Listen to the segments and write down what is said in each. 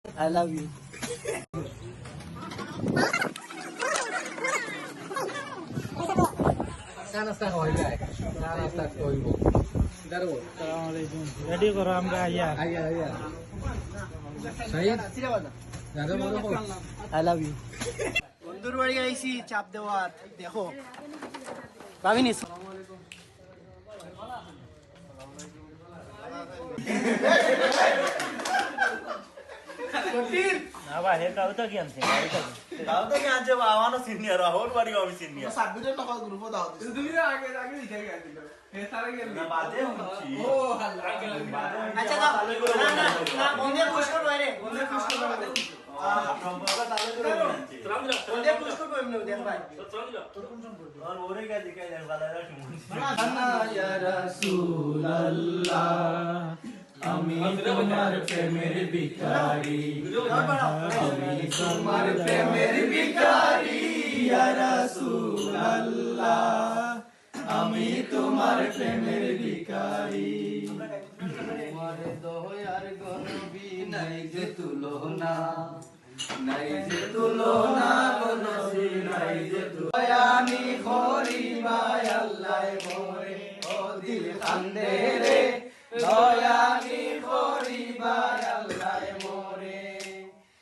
I love you. Ready করো আমরা আইয়া I love you. বন্ধুর বাড়ি আইছি চাপ দেওয়ার দেখো ভাবিনি না ভাই এটা তো কি আনছে তাও তো কি আনছে আমারও সিনিয়র ওর বাড়ি আমি সিনিয়র সাবমিটের টাকা গ্রুপে দাও তুমি আগে আগে লিখে গেছিল হে তারা গেল না বাদে হচ্ছি ও হাল্লা আচ্ছা না না না বন্ধে খুশ করব রে বন্ধে খুশ করব সম্পর্ক তাহলে করে আনছে বন্ধে খুশ করব এমনি দেখ ভাই আর ওরে গেছে কে জানে বালারা শুনছি ইয়া রাসূলুল্লাহ আমি তোমার প্রেমের ভিখারি আমি তোমার প্রেমের ভিখারি ইয়া রাসূলুল্লাহ আমি তোমার প্রেমের ভিখারি তোমার দয়ার গনবি নাই যে তুলনা নাই যে তুলনা গনবি নাই যে দয়ানি খরিবায় আল্লাহ মোরে ও দিল কান্দে রে দয়ানি খরিবায় আল্লাহ মোরে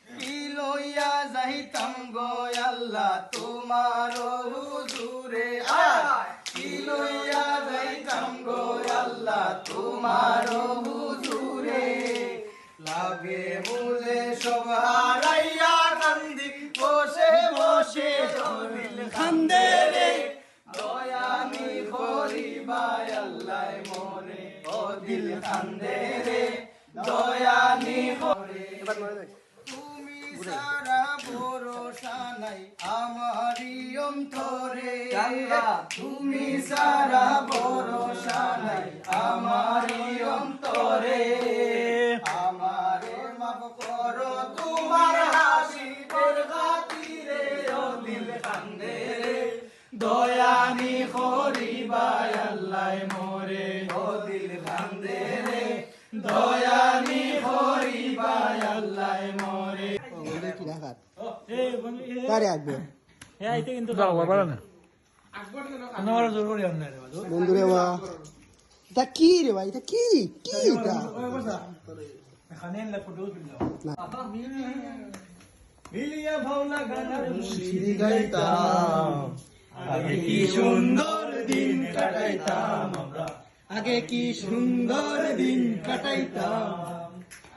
কি লইয়া যাইতাম গো আল্লাহ তোমার হুজুরে কি লইয়া যাইতাম গো আল্লাহ তোমার হুজুরে লাগে মুলে সব হারাইয়া কান্দি বসে বসে দিল কান্দে রে দয়ানি খরিবায় আল্লাহ মোরে ও দিল কান্দে রে দয়ানি খরে তুমি সারা ভরসা নাই আমারি অন্তরে তুমি সারা ভরসা নাই আমারি অন্তরে আমারে মাফ করো তোমার হাসির খাতিরে ও দিল কান্দে রে দয়ানি খরিবায় আল্লাহ মোরে ও দিল কান্দে রে দয়ানি খরিবায় আল্লাহ মোরে বন্ধে কি রাখাত এই বন্ধু কারে আসবে এ আইতে কিন্তু বাবা বড় না আমার জোর করে আনলে রে বাবু বন্ধুরে বা এটা কি রে ভাই এটা কি কি এটা এখানে না ফটো তুললো মিলিয়া ভাওনা গানার মুর্শিদি গাইতাম আগে কি সুন্দর দিন কাটাইতাম আমরা আগে কি সুন্দর দিন কাটাইতাম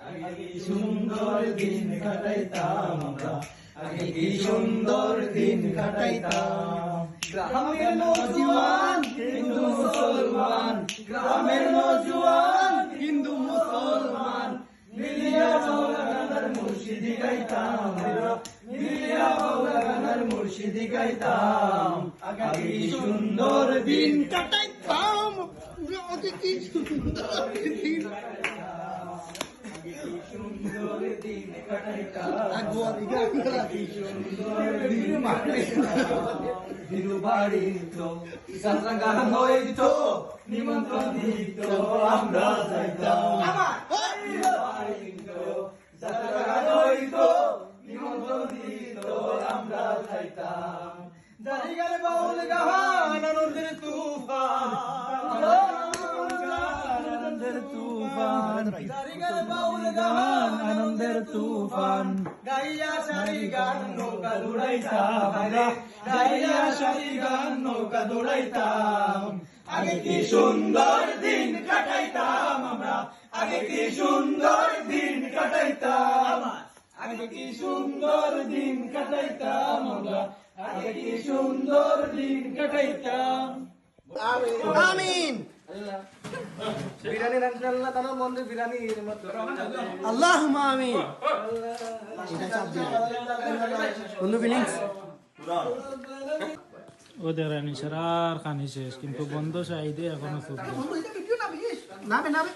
আগে কি সুন্দর দিন কাটাইতাম আমরা আগে কি সুন্দর দিন কাটাইতাম গ্রামের নওজোয়ান হিন্দু মুসলমান গ্রামের নওজোয়ান হিন্দু মুসলমান মিলিয়া ভাওনা গানার মুর্শিদি গাইতাম মিলিয়া ভাওনা গানার মুর্শিদি গাইতাম আগে কি সুন্দর দিন কাটাইতাম আগে কি সুন্দর দিন সুন্দর দিন কাটাইতাম কি সুন্দর দিন কাটাইতাম বিরুবাড়ি তো গান হইত নিমন্ত্রণ দিত আমরা যাইতাম গান হইত নিমন্ত্রণ দিত আমরা যাইতাম জারিগার বাউল গান আনন্দের তুফান আনন্দের তুফান জারিগার বাউল গান আনন্দের তুফান গাইয়া সারি গান নৌকা দৌড়াইতাম আমরা গাইয়া সারি গান নৌকা দৌড়াইতাম আগে কি সুন্দর দিন কাটাইতাম আমরা আগে কি সুন্দর দিন কাটাইতাম আগে কি সুন্দর দিন কাটাইতাম আমরা আগে কি সুন্দর দিন কাটাইতাম আমিন বিরিয়ানি রান্না তার মন্দির বিরিয়ানি আল্লাহুম্মা আমিন এটা চাপ দিন বন্ধু ফিলিংস ওদের রানি সারার খানি শেষ কিন্তু বন্ধ চাই দে এখনো চলছে নাবে নাবে